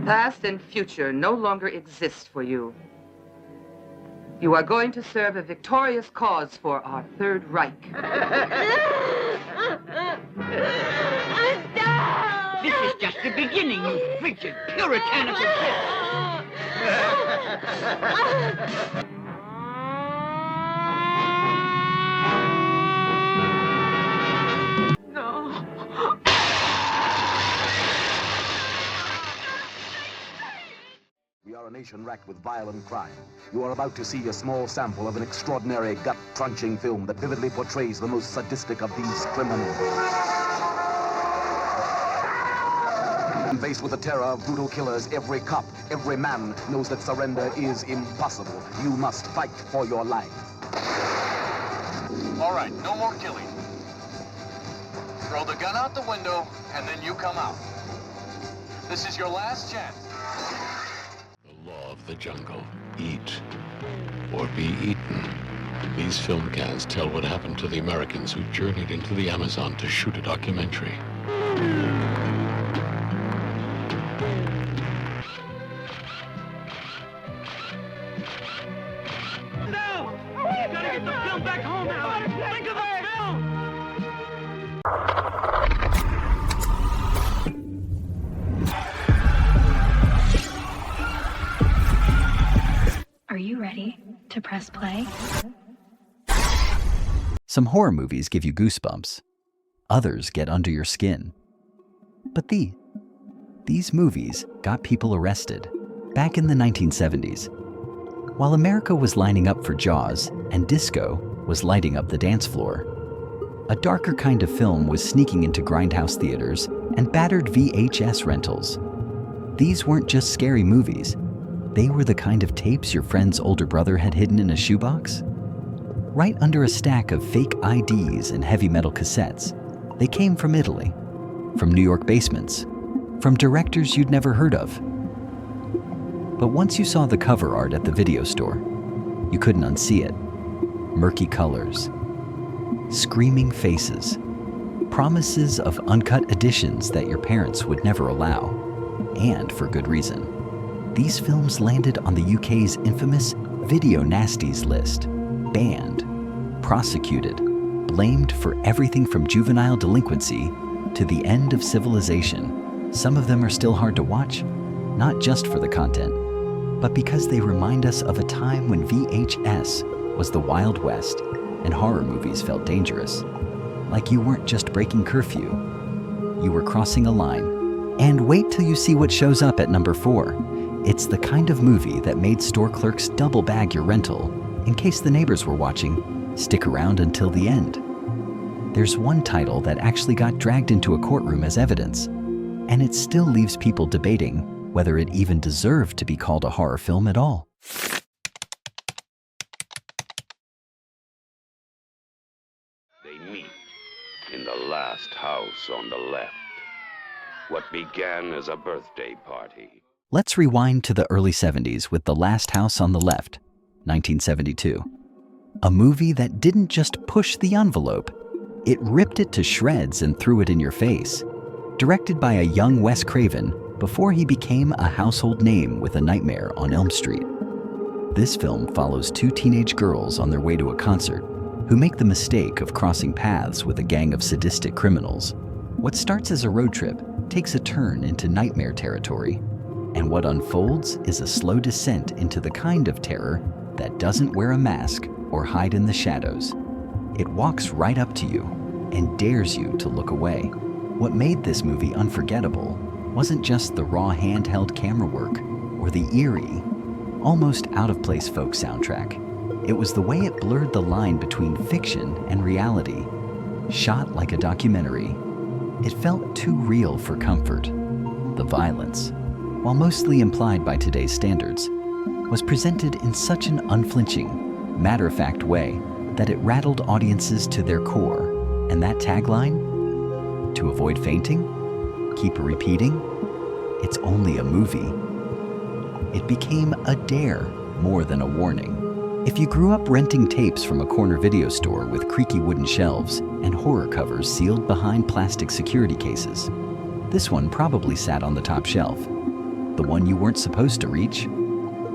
past and future no longer exist for you. You are going to serve a victorious cause for our Third Reich. This is just the beginning, you frigid, puritanical bitch. We are a nation racked with violent crime. You are about to see a small sample of an extraordinary, gut-crunching film that vividly portrays the most sadistic of these criminals. Faced with the terror of brutal killers, every cop, every man knows that surrender is impossible. You must fight for your life. All right, no more killing. Throw the gun out the window, and then you come out. This is your last chance. The law of the jungle. Eat or be eaten. These film cans tell what happened to the Americans who journeyed into the Amazon to shoot a documentary. Back home now! Think of that film! Are you ready to press play? Some horror movies give you goosebumps. Others get under your skin. But these movies got people arrested back in the 1970s. While America was lining up for Jaws and disco was lighting up the dance floor, a darker kind of film was sneaking into grindhouse theaters and battered VHS rentals. These weren't just scary movies. They were the kind of tapes your friend's older brother had hidden in a shoebox. Right under a stack of fake IDs and heavy metal cassettes, they came from Italy, from New York basements, from directors you'd never heard of. But once you saw the cover art at the video store, you couldn't unsee it. Murky colors, screaming faces, promises of uncut editions that your parents would never allow, and for good reason. These films landed on the UK's infamous Video Nasties list, banned, prosecuted, blamed for everything from juvenile delinquency to the end of civilization. Some of them are still hard to watch, not just for the content, but because they remind us of a time when VHS was the Wild West and horror movies felt dangerous. Like you weren't just breaking curfew, you were crossing a line. And wait till you see what shows up at number 4. It's the kind of movie that made store clerks double bag your rental in case the neighbors were watching. Stick around until the end. There's one title that actually got dragged into a courtroom as evidence, and it still leaves people debating whether it even deserved to be called a horror film at all. They meet in the last house on the left. What began as a birthday party. Let's rewind to the early 70s with The Last House on the Left, 1972. A movie that didn't just push the envelope, it ripped it to shreds and threw it in your face. Directed by a young Wes Craven before he became a household name with A Nightmare on Elm Street. This film follows 2 teenage girls on their way to a concert who make the mistake of crossing paths with a gang of sadistic criminals. What starts as a road trip takes a turn into nightmare territory, and what unfolds is a slow descent into the kind of terror that doesn't wear a mask or hide in the shadows. It walks right up to you and dares you to look away. What made this movie unforgettable wasn't just the raw handheld camera work or the eerie, almost out-of-place folk soundtrack. It was the way it blurred the line between fiction and reality. Shot like a documentary, it felt too real for comfort. The violence, while mostly implied by today's standards, was presented in such an unflinching, matter-of-fact way that it rattled audiences to their core. And that tagline, to avoid fainting, keep repeating, it's only a movie. It became a dare more than a warning. If you grew up renting tapes from a corner video store with creaky wooden shelves and horror covers sealed behind plastic security cases, this one probably sat on the top shelf. the one you weren't supposed to reach.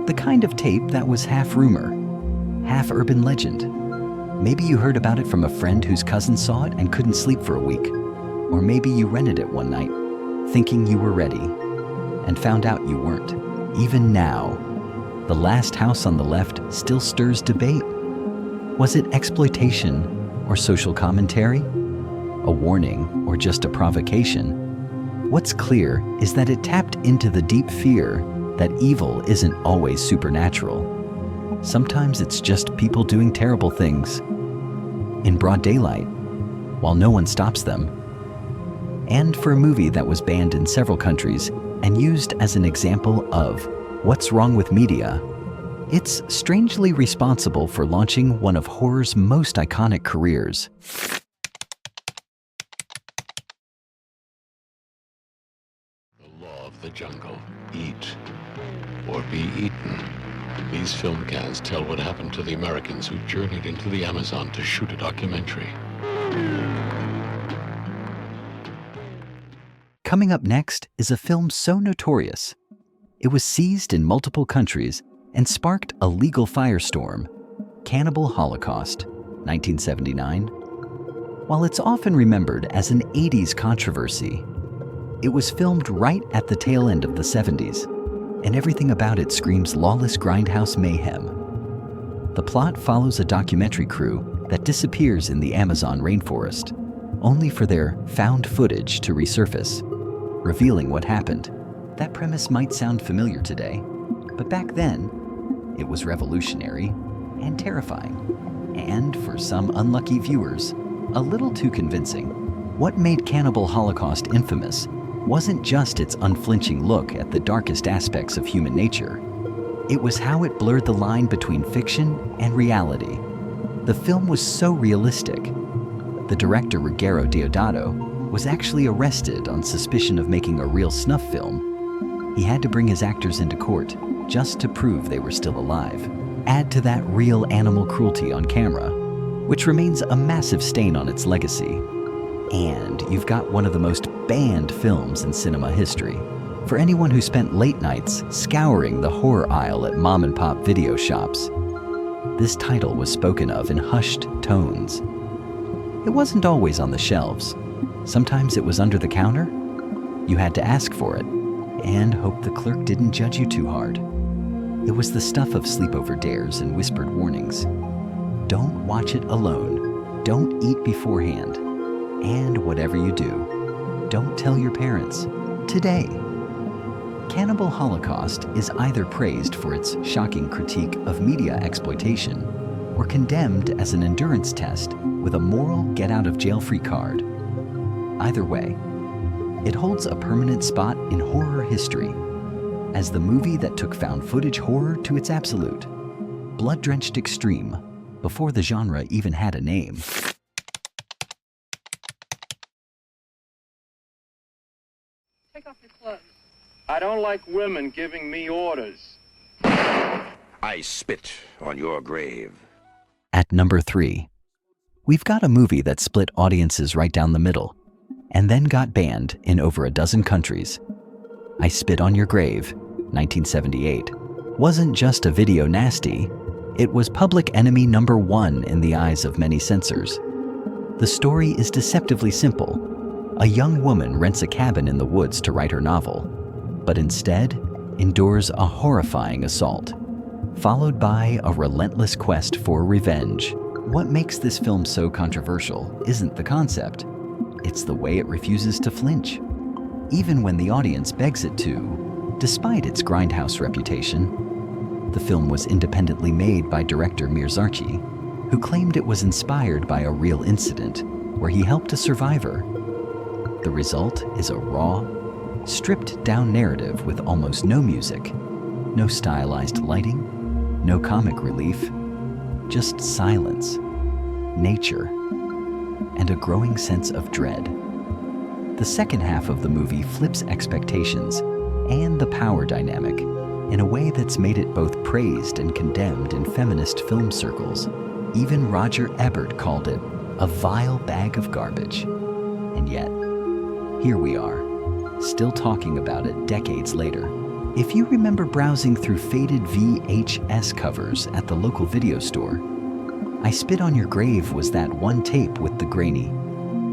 The kind of tape that was half rumor, half urban legend. Maybe you heard about it from a friend whose cousin saw it and couldn't sleep for a week. Or maybe you rented it one night, thinking you were ready, and found out you weren't. Even now, The Last House on the Left still stirs debate. Was it exploitation or social commentary? A warning or just a provocation? What's clear is that it tapped into the deep fear that evil isn't always supernatural. Sometimes it's just people doing terrible things in broad daylight while no one stops them. And for a movie that was banned in several countries and used as an example of what's wrong with media, it's strangely responsible for launching one of horror's most iconic careers. The law of the jungle. Eat or be eaten. These film cans tell what happened to the Americans who journeyed into the Amazon to shoot a documentary. Coming up next is a film so notorious, it was seized in multiple countries and sparked a legal firestorm. Cannibal Holocaust, 1979. While it's often remembered as an 80s controversy, it was filmed right at the tail end of the 70s, and everything about it screams lawless grindhouse mayhem. The plot follows a documentary crew that disappears in the Amazon rainforest, only for their found footage to resurface, revealing what happened. That premise might sound familiar today, but back then, it was revolutionary and terrifying, and for some unlucky viewers, a little too convincing. What made Cannibal Holocaust infamous wasn't just its unflinching look at the darkest aspects of human nature. It was how it blurred the line between fiction and reality. The film was so realistic. The director, Ruggero Deodato, was actually arrested on suspicion of making a real snuff film. He had to bring his actors into court just to prove they were still alive. Add to that real animal cruelty on camera, which remains a massive stain on its legacy. And you've got one of the most banned films in cinema history. For anyone who spent late nights scouring the horror aisle at mom-and-pop video shops, this title was spoken of in hushed tones. It wasn't always on the shelves. Sometimes it was under the counter. You had to ask for it and hope the clerk didn't judge you too hard. It was the stuff of sleepover dares and whispered warnings. Don't watch it alone. Don't eat beforehand. And whatever you do, don't tell your parents. Today, Cannibal Holocaust is either praised for its shocking critique of media exploitation or condemned as an endurance test with a moral get-out-of-jail-free card. Either way, it holds a permanent spot in horror history as the movie that took found footage horror to its absolute, blood-drenched extreme, before the genre even had a name. Take off your clothes. I don't like women giving me orders. I spit on your grave. At number 3, we've got a movie that split audiences right down the middle and then got banned in over a dozen countries. I Spit on Your Grave, 1978, wasn't just a video nasty, it was public enemy number 1 in the eyes of many censors. The story is deceptively simple. A young woman rents a cabin in the woods to write her novel, but instead endures a horrifying assault, followed by a relentless quest for revenge. What makes this film so controversial isn't the concept, it's the way it refuses to flinch. Even when the audience begs it to, despite its grindhouse reputation. The film was independently made by director Mirzarchi, who claimed it was inspired by a real incident where he helped a survivor. The result is a raw, stripped-down narrative with almost no music, no stylized lighting, no comic relief, just silence, nature, and a growing sense of dread. The second half of the movie flips expectations and the power dynamic in a way that's made it both praised and condemned in feminist film circles. Even Roger Ebert called it a vile bag of garbage. And yet, here we are, still talking about it decades later. If you remember browsing through faded VHS covers at the local video store, I Spit on Your Grave was that one tape with the grainy,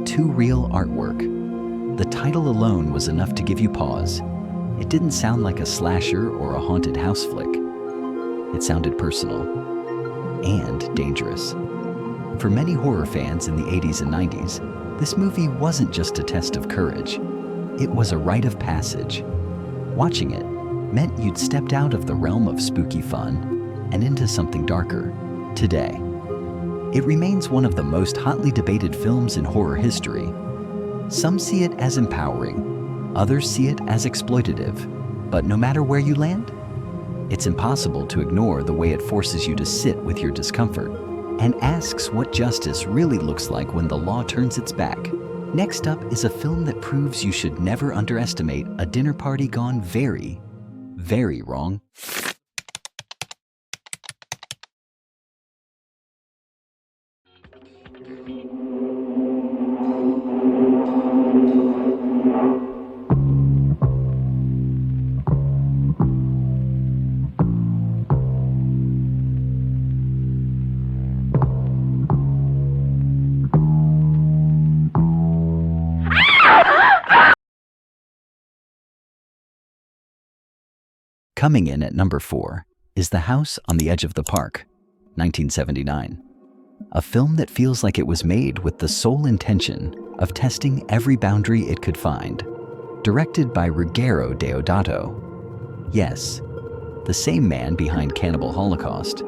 too real artwork. The title alone was enough to give you pause. It didn't sound like a slasher or a haunted house flick. It sounded personal and dangerous. For many horror fans in the 80s and 90s, this movie wasn't just a test of courage. It was a rite of passage. Watching it meant you'd stepped out of the realm of spooky fun and into something darker today. It remains one of the most hotly debated films in horror history. Some see it as empowering, others see it as exploitative, but no matter where you land, it's impossible to ignore the way it forces you to sit with your discomfort and asks what justice really looks like when the law turns its back. Next up is a film that proves you should never underestimate a dinner party gone very, very wrong. Coming in at number 4 is The House on the Edge of the Park, 1979. A film that feels like it was made with the sole intention of testing every boundary it could find. Directed by Ruggero Deodato. Yes, the same man behind Cannibal Holocaust.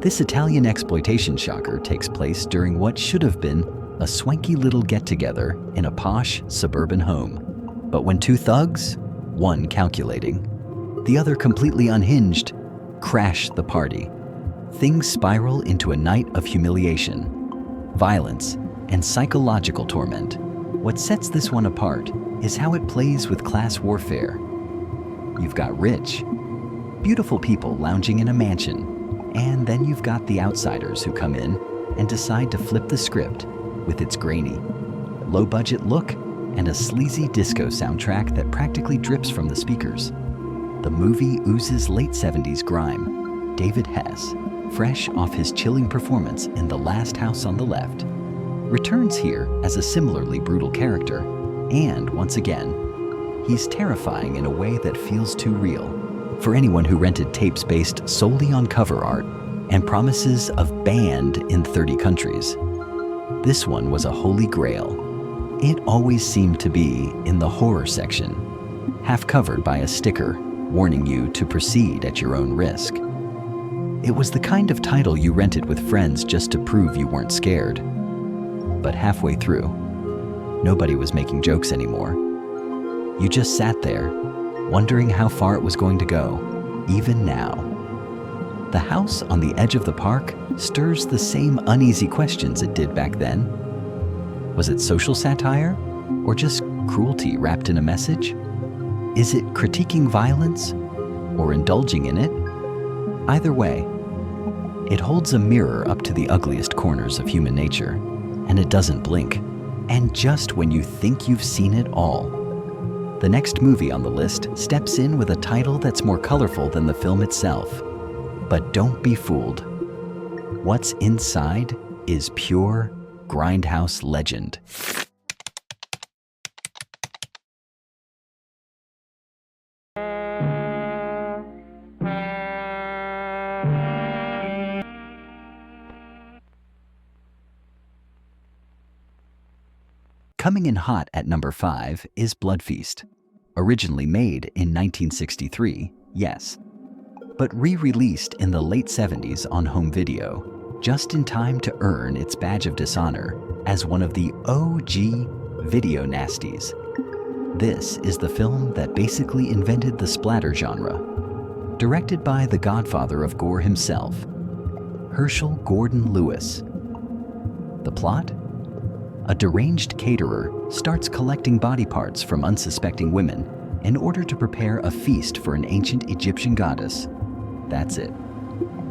This Italian exploitation shocker takes place during what should have been a swanky little get-together in a posh suburban home. But when two thugs, one calculating, the other completely unhinged, crash the party, things spiral into a night of humiliation, violence, and psychological torment. What sets this one apart is how it plays with class warfare. You've got rich, beautiful people lounging in a mansion, and then you've got the outsiders who come in and decide to flip the script with its grainy, low-budget look and a sleazy disco soundtrack that practically drips from the speakers. The movie oozes late 70s grime. David Hess, fresh off his chilling performance in The Last House on the Left, returns here as a similarly brutal character, and once again, he's terrifying in a way that feels too real for anyone who rented tapes based solely on cover art and promises of banned in 30 countries. This one was a holy grail. It always seemed to be in the horror section, half covered by a sticker warning you to proceed at your own risk. It was the kind of title you rented with friends just to prove you weren't scared. But halfway through, nobody was making jokes anymore. You just sat there, wondering how far it was going to go, even now. The House on the Edge of the Park stirs the same uneasy questions it did back then. Was it social satire, or just cruelty wrapped in a message? Is it critiquing violence or indulging in it? Either way, it holds a mirror up to the ugliest corners of human nature, and it doesn't blink. And just when you think you've seen it all, the next movie on the list steps in with a title that's more colorful than the film itself. But don't be fooled. What's inside is pure grindhouse legend. Coming in hot at number 5 is Blood Feast. Originally made in 1963, yes, but re-released in the late 70s on home video, just in time to earn its badge of dishonor as one of the OG video nasties. This is the film that basically invented the splatter genre. Directed by the godfather of gore himself, Herschel Gordon Lewis. The plot? A deranged caterer starts collecting body parts from unsuspecting women in order to prepare a feast for an ancient Egyptian goddess. That's it.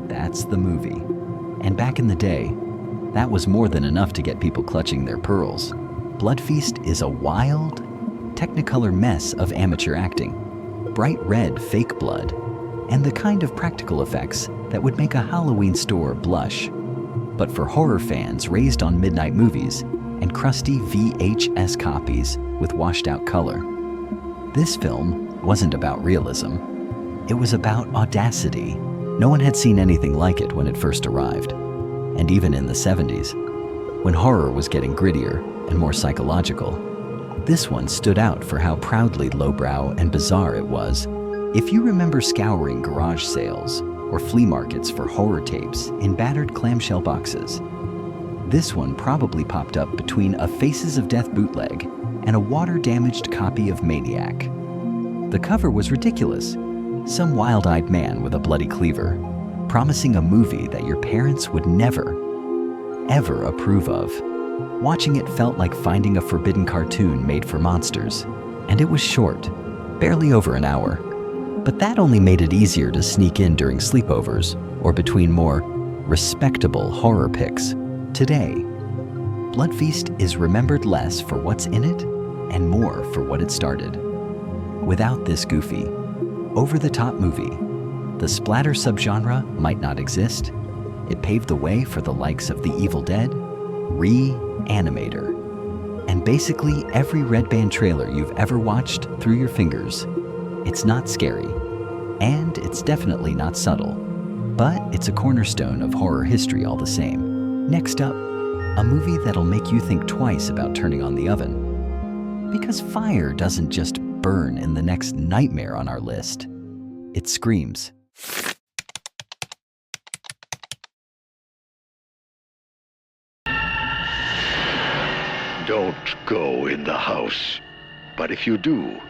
That's the movie. And back in the day, that was more than enough to get people clutching their pearls. Blood Feast is a wild, technicolor mess of amateur acting. bright red fake blood, and the kind of practical effects that would make a Halloween store blush. But for horror fans raised on midnight movies and crusty VHS copies with washed-out color, this film wasn't about realism. It was about audacity. No one had seen anything like it when it first arrived. And even in the 70s, when horror was getting grittier and more psychological, this one stood out for how proudly lowbrow and bizarre it was. If you remember scouring garage sales or flea markets for horror tapes in battered clamshell boxes, this one probably popped up between a Faces of Death bootleg and a water-damaged copy of Maniac. The cover was ridiculous. Some wild-eyed man with a bloody cleaver, promising a movie that your parents would never, ever approve of. Watching it felt like finding a forbidden cartoon made for monsters, and it was short, barely over an hour. But that only made it easier to sneak in during sleepovers or between more respectable horror pics. Today, Blood Feast is remembered less for what's in it and more for what it started. Without this goofy, over-the-top movie, the splatter subgenre might not exist. It paved the way for the likes of The Evil Dead, Reanimator, and basically every red band trailer you've ever watched through your fingers. It's not scary, and it's definitely not subtle, but it's a cornerstone of horror history all the same. Next up, a movie that'll make you think twice about turning on the oven. Because fire doesn't just burn in the next nightmare on our list. It screams. Don't go in the house. But if you do,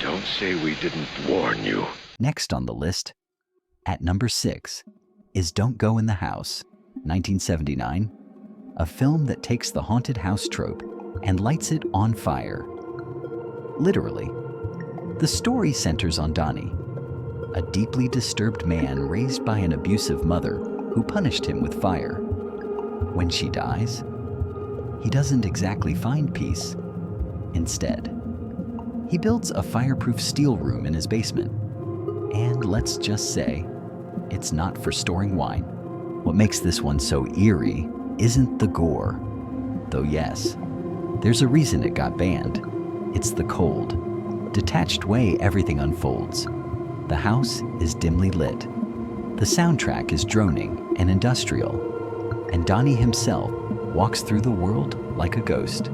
don't say we didn't warn you. Next on the list, at number 6, is Don't Go in the House, 1979, a film that takes the haunted house trope and lights it on fire. Literally. The story centers on Donnie, a deeply disturbed man raised by an abusive mother who punished him with fire. When she dies, he doesn't exactly find peace. Instead, he builds a fireproof steel room in his basement. And let's just say, it's not for storing wine. What makes this one so eerie isn't the gore. Though yes, there's a reason it got banned. It's the cold, detached way everything unfolds. The house is dimly lit. The soundtrack is droning and industrial. And Donnie himself walks through the world like a ghost,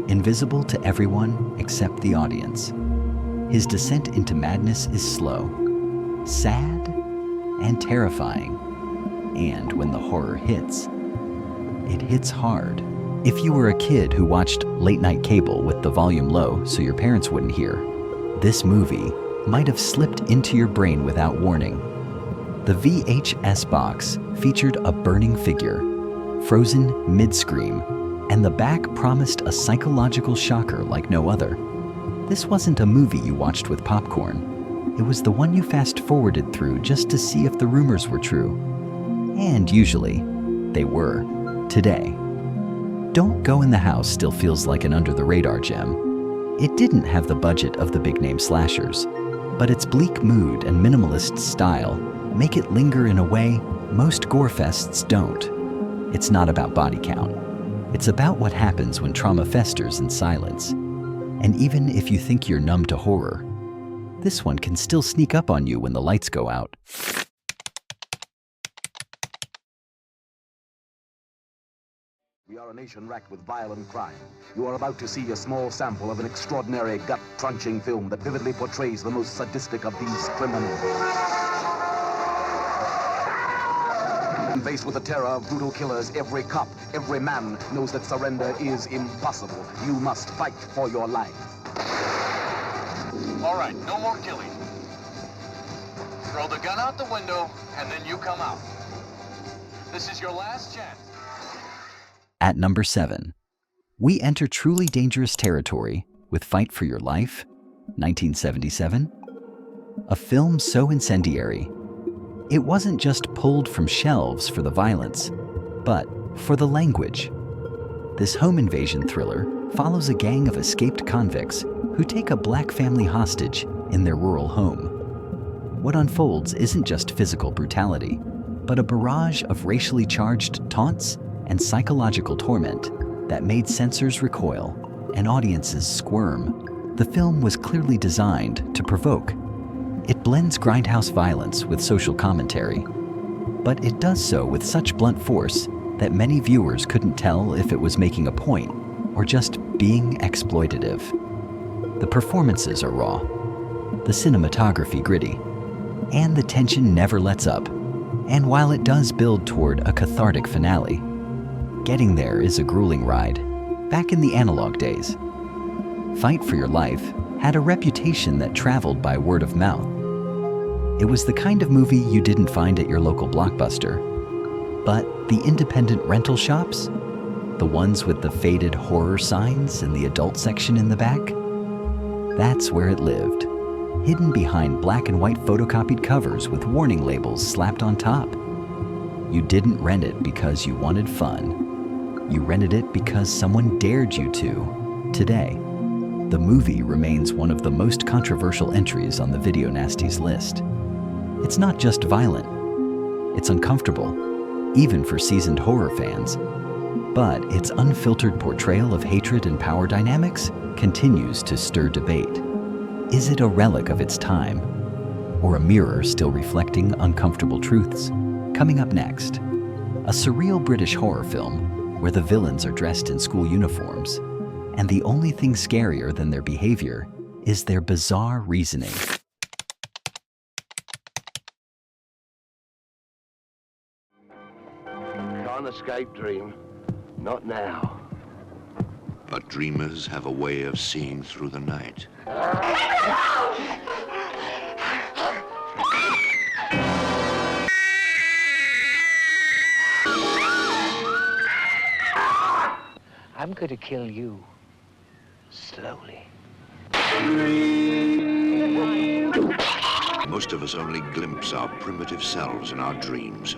invisible to everyone except the audience. His descent into madness is slow, sad, and terrifying. And when the horror hits, it hits hard. If you were a kid who watched late night cable with the volume low so your parents wouldn't hear, this movie might have slipped into your brain without warning. The VHS box featured a burning figure, frozen mid-scream, and the back promised a psychological shocker like no other. This wasn't a movie you watched with popcorn. It was the one you fast-forwarded through just to see if the rumors were true. And usually, they were. Today, Don't Go in the House still feels like an under-the-radar gem. It didn't have the budget of the big-name slashers, but its bleak mood and minimalist style make it linger in a way most gore fests don't. It's not about body count. It's about what happens when trauma festers in silence. And even if you think you're numb to horror, this one can still sneak up on you when the lights go out. We are a nation racked with violent crime. You are about to see a small sample of an extraordinary, gut-crunching film that vividly portrays the most sadistic of these criminals. Faced with the terror of brutal killers, every cop, every man knows that surrender is impossible. You must fight for your life. All right, no more killing. Throw the gun out the window, and then you come out. This is your last chance. At number 7, we enter truly dangerous territory with Fight for Your Life, 1977. A film so incendiary, it wasn't just pulled from shelves for the violence, but for the language. This home invasion thriller follows a gang of escaped convicts who take a black family hostage in their rural home. What unfolds isn't just physical brutality, but a barrage of racially charged taunts and psychological torment that made censors recoil and audiences squirm. The film was clearly designed to provoke. It blends grindhouse violence with social commentary, but it does so with such blunt force that many viewers couldn't tell if it was making a point or just being exploitative. The performances are raw, the cinematography gritty, and the tension never lets up. And while it does build toward a cathartic finale, getting there is a grueling ride. Back in the analog days, Fight for Your Life had a reputation that traveled by word of mouth. It was the kind of movie you didn't find at your local Blockbuster, but the independent rental shops, the ones with the faded horror signs and the adult section in the back, that's where it lived, hidden behind black and white photocopied covers with warning labels slapped on top. You didn't rent it because you wanted fun. You rented it because someone dared you to. Today, the movie remains one of the most controversial entries on the Video Nasties list. It's not just violent, it's uncomfortable, even for seasoned horror fans, but its unfiltered portrayal of hatred and power dynamics continues to stir debate. Is it a relic of its time, or a mirror still reflecting uncomfortable truths? Coming up next, a surreal British horror film where the villains are dressed in school uniforms, and the only thing scarier than their behavior is their bizarre reasoning. Can't escape, dream. Not now. But dreamers have a way of seeing through the night. I'm going to kill you. Slowly. Most of us only glimpse our primitive selves in our dreams.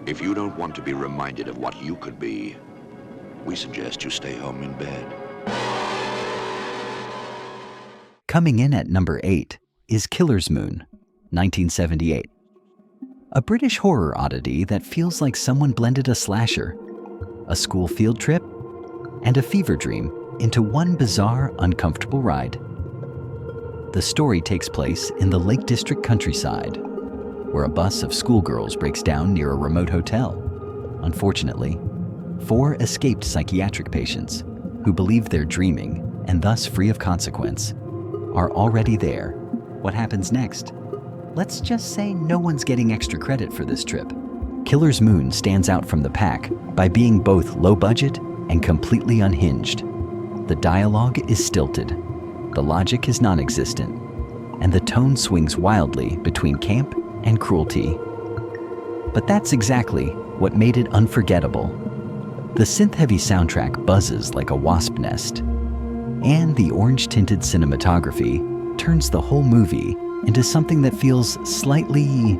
If you don't want to be reminded of what you could be, we suggest you stay home in bed. Coming in at number 8 is Killer's Moon, 1978. A British horror oddity that feels like someone blended a slasher, a school field trip, and a fever dream into one bizarre, uncomfortable ride. The story takes place in the Lake District countryside, where a bus of schoolgirls breaks down near a remote hotel. Unfortunately, 4 escaped psychiatric patients who believe they're dreaming and thus free of consequence are already there. What happens next? Let's just say no one's getting extra credit for this trip. Killer's Moon stands out from the pack by being both low budget and completely unhinged. The dialogue is stilted, the logic is non-existent, and the tone swings wildly between camp and cruelty. But that's exactly what made it unforgettable. The synth-heavy soundtrack buzzes like a wasp nest, and the orange-tinted cinematography turns the whole movie into something that feels slightly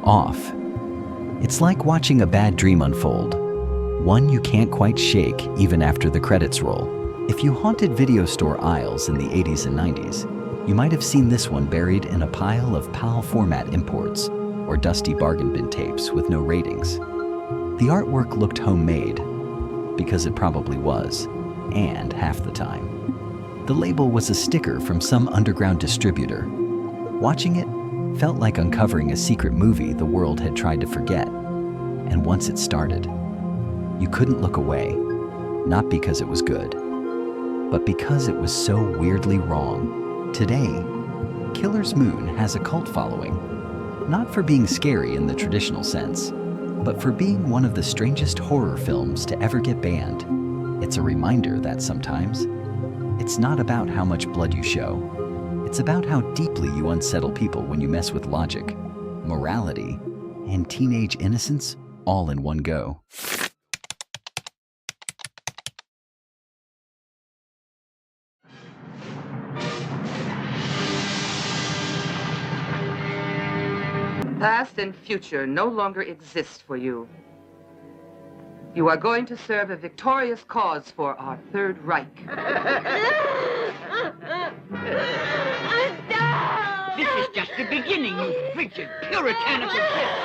off. It's like watching a bad dream unfold, one you can't quite shake even after the credits roll. If you haunted video store aisles in the 80s and 90s, you might have seen this one buried in a pile of PAL format imports or dusty bargain bin tapes with no ratings. The artwork looked homemade, because it probably was, and half the time. The label was a sticker from some underground distributor. Watching it felt like uncovering a secret movie the world had tried to forget. And once it started, you couldn't look away, not because it was good, but because it was so weirdly wrong. Today, Killer's Moon has a cult following, not for being scary in the traditional sense, but for being one of the strangest horror films to ever get banned. It's a reminder that sometimes, it's not about how much blood you show. It's about how deeply you unsettle people when you mess with logic, morality, and teenage innocence all in one go. Past and future no longer exist for you. You are going to serve a victorious cause for our Third Reich. No! the beginning, you frigid, puritanical bitch.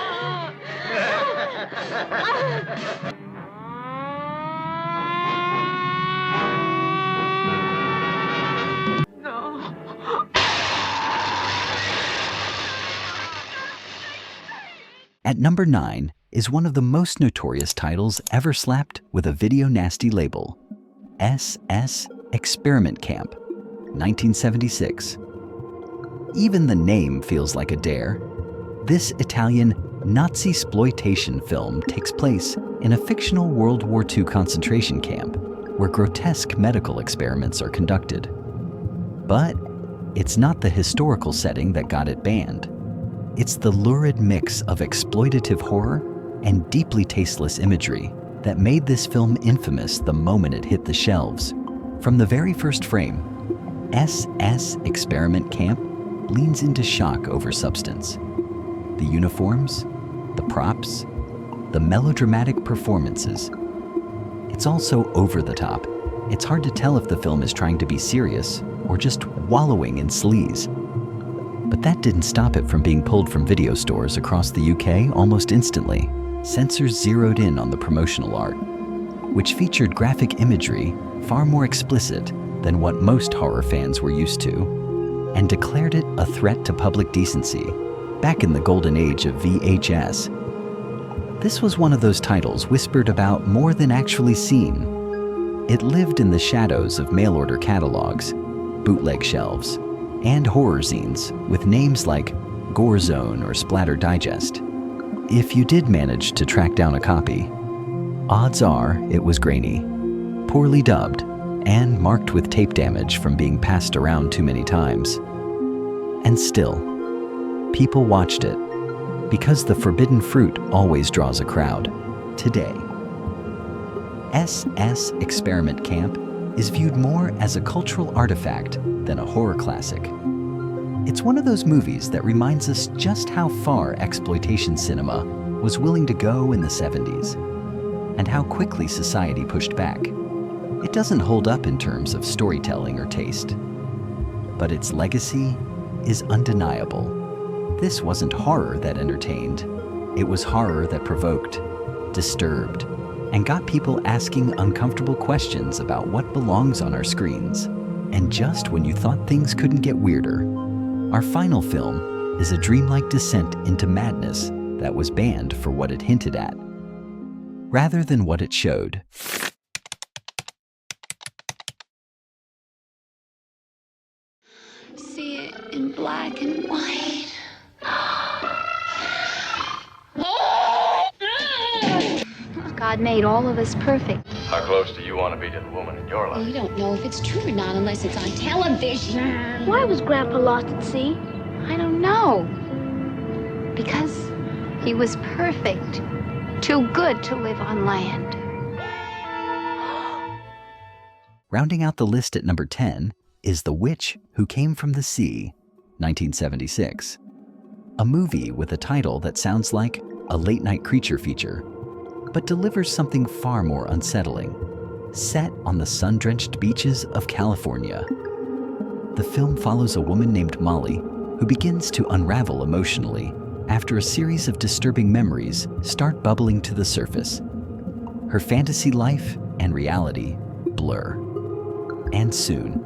At number 9 is one of the most notorious titles ever slapped with a video nasty label, SS Experiment Camp, 1976. Even the name feels like a dare. This Italian Nazi-sploitation film takes place in a fictional World War II concentration camp where grotesque medical experiments are conducted. But it's not the historical setting that got it banned. It's the lurid mix of exploitative horror and deeply tasteless imagery that made this film infamous the moment it hit the shelves. From the very first frame, SS Experiment Camp leans into shock over substance. The uniforms, the props, the melodramatic performances. It's also over the top. It's hard to tell if the film is trying to be serious or just wallowing in sleaze. But that didn't stop it from being pulled from video stores across the UK almost instantly. Censors zeroed in on the promotional art, which featured graphic imagery far more explicit than what most horror fans were used to, and declared it a threat to public decency back in the golden age of VHS. This was one of those titles whispered about more than actually seen. It lived in the shadows of mail-order catalogs, bootleg shelves, and horror zines with names like Gore Zone or Splatter Digest. If you did manage to track down a copy, odds are it was grainy, poorly dubbed, and marked with tape damage from being passed around too many times. And still, people watched it because the forbidden fruit always draws a crowd. Today, SS Experiment Camp is viewed more as a cultural artifact than a horror classic. It's one of those movies that reminds us just how far exploitation cinema was willing to go in the 70s, and how quickly society pushed back. It doesn't hold up in terms of storytelling or taste, but its legacy is undeniable. This wasn't horror that entertained, it was horror that provoked, disturbed, and got people asking uncomfortable questions about what belongs on our screens. And just when you thought things couldn't get weirder, our final film is a dreamlike descent into madness that was banned for what it hinted at, rather than what it showed. See it in black and white. God made all of us perfect. How close do you want to be to the woman in your life? Well, you don't know if it's true or not unless it's on television. Why was Grandpa lost at sea? I don't know. Because he was perfect. Too good to live on land. Rounding out the list at number 10 is The Witch Who Came from the Sea, 1976. A movie with a title that sounds like a late-night creature feature, but delivers something far more unsettling. Set on the sun-drenched beaches of California, the film follows a woman named Molly who begins to unravel emotionally after a series of disturbing memories start bubbling to the surface. Her fantasy life and reality blur. And soon,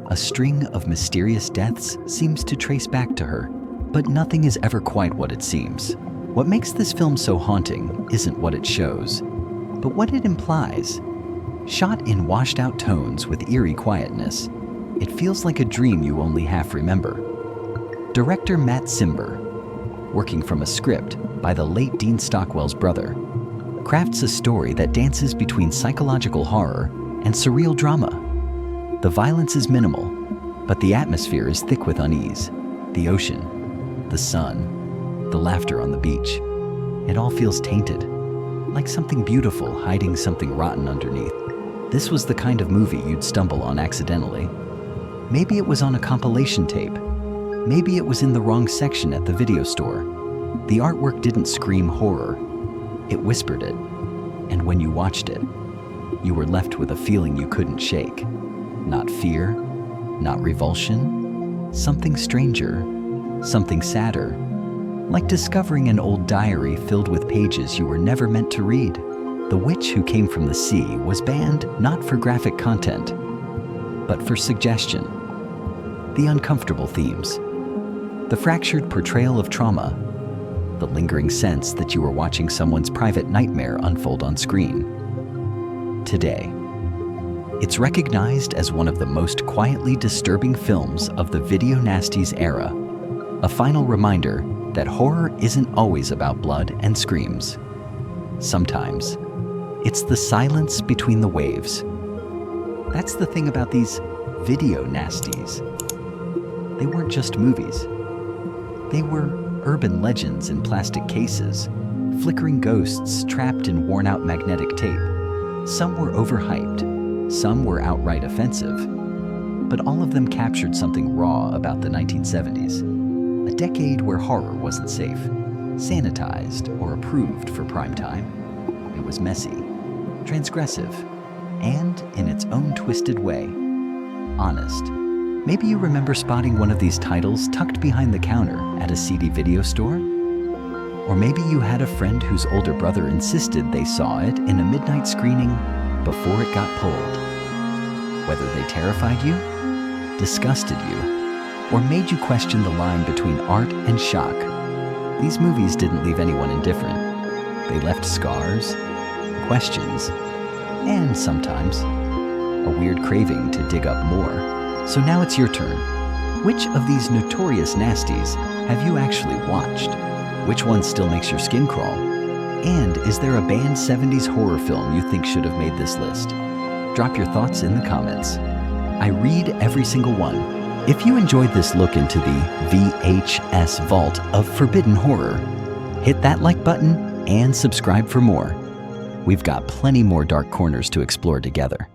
a string of mysterious deaths seems to trace back to her, but nothing is ever quite what it seems. What makes this film so haunting isn't what it shows, but what it implies. Shot in washed-out tones with eerie quietness, it feels like a dream you only half remember. Director Matt Cimber, working from a script by the late Dean Stockwell's brother, crafts a story that dances between psychological horror and surreal drama. The violence is minimal, but the atmosphere is thick with unease. The ocean, the sun, the laughter on the beach. It all feels tainted, like something beautiful hiding something rotten underneath. This was the kind of movie you'd stumble on accidentally. Maybe it was on a compilation tape. Maybe it was in the wrong section at the video store. The artwork didn't scream horror. It whispered it. And when you watched it, you were left with a feeling you couldn't shake. Not fear, not revulsion, something stranger, something sadder, like discovering an old diary filled with pages you were never meant to read. The Witch Who Came from the Sea was banned not for graphic content, but for suggestion. The uncomfortable themes, the fractured portrayal of trauma, the lingering sense that you were watching someone's private nightmare unfold on screen. Today, it's recognized as one of the most quietly disturbing films of the video nasties era, a final reminder that horror isn't always about blood and screams. Sometimes, it's the silence between the waves. That's the thing about these video nasties. They weren't just movies. They were urban legends in plastic cases, flickering ghosts trapped in worn-out magnetic tape. Some were overhyped, some were outright offensive, but all of them captured something raw about the 1970s. A decade where horror wasn't safe, sanitized, or approved for prime time. It was messy, transgressive, and, in its own twisted way, honest. Maybe you remember spotting one of these titles tucked behind the counter at a CD video store? Or maybe you had a friend whose older brother insisted they saw it in a midnight screening before it got pulled. Whether they terrified you, disgusted you, or made you question the line between art and shock, these movies didn't leave anyone indifferent. They left scars, questions, and sometimes a weird craving to dig up more. So now it's your turn. Which of these notorious nasties have you actually watched? Which one still makes your skin crawl? And is there a banned 70s horror film you think should have made this list? Drop your thoughts in the comments. I read every single one. If you enjoyed this look into the VHS vault of forbidden horror, hit that like button and subscribe for more. We've got plenty more dark corners to explore together.